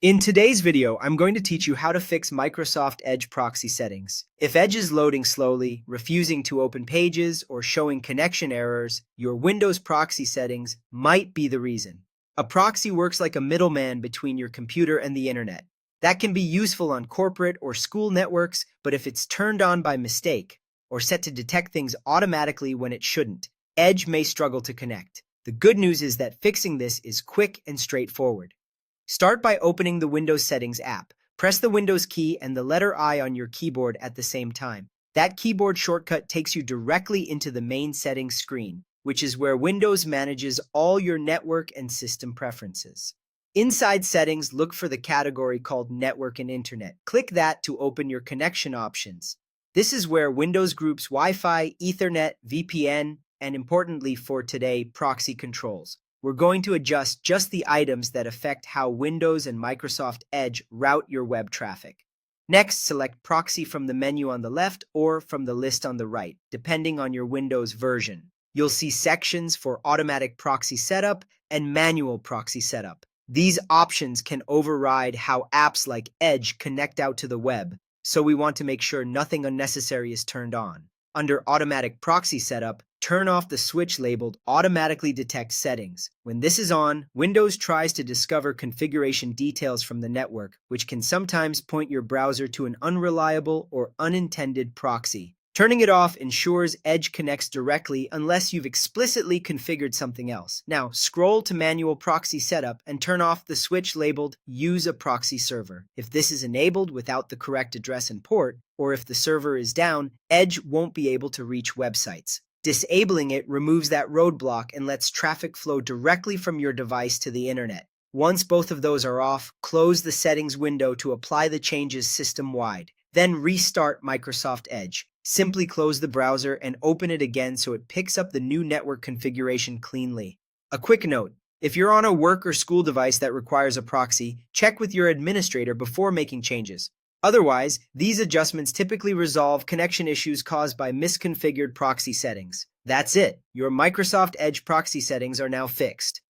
In today's video, I'm going to teach you how to fix Microsoft Edge proxy settings. If Edge is loading slowly, refusing to open pages, or showing connection errors, your Windows proxy settings might be the reason. A proxy works like a middleman between your computer and the internet. That can be useful on corporate or school networks, but if it's turned on by mistake, or set to detect things automatically when it shouldn't, Edge may struggle to connect. The good news is that fixing this is quick and straightforward. Start by opening the Windows Settings app. Press the Windows key and the letter I on your keyboard at the same time. That keyboard shortcut takes you directly into the main settings screen, which is where Windows manages all your network and system preferences. Inside Settings, look for the category called Network and Internet. Click that to open your connection options. This is where Windows groups Wi-Fi, Ethernet, VPN, and importantly for today, proxy controls. We're going to adjust just the items that affect how Windows and Microsoft Edge route your web traffic. Next, select Proxy from the menu on the left or from the list on the right, depending on your Windows version. You'll see sections for automatic proxy setup and manual proxy setup. These options can override how apps like Edge connect out to the web, so we want to make sure nothing unnecessary is turned on. Under Automatic Proxy Setup, turn off the switch labeled Automatically Detect Settings. When this is on, Windows tries to discover configuration details from the network, which can sometimes point your browser to an unreliable or unintended proxy. Turning it off ensures Edge connects directly unless you've explicitly configured something else. Now, scroll to Manual Proxy Setup and turn off the switch labeled Use a Proxy Server. If this is enabled without the correct address and port, or if the server is down, Edge won't be able to reach websites. Disabling it removes that roadblock and lets traffic flow directly from your device to the internet. Once both of those are off, close the settings window to apply the changes system-wide. Then restart Microsoft Edge. Simply close the browser and open it again so it picks up the new network configuration cleanly. A quick note, if you're on a work or school device that requires a proxy, check with your administrator before making changes. Otherwise, these adjustments typically resolve connection issues caused by misconfigured proxy settings. That's it. Your Microsoft Edge proxy settings are now fixed.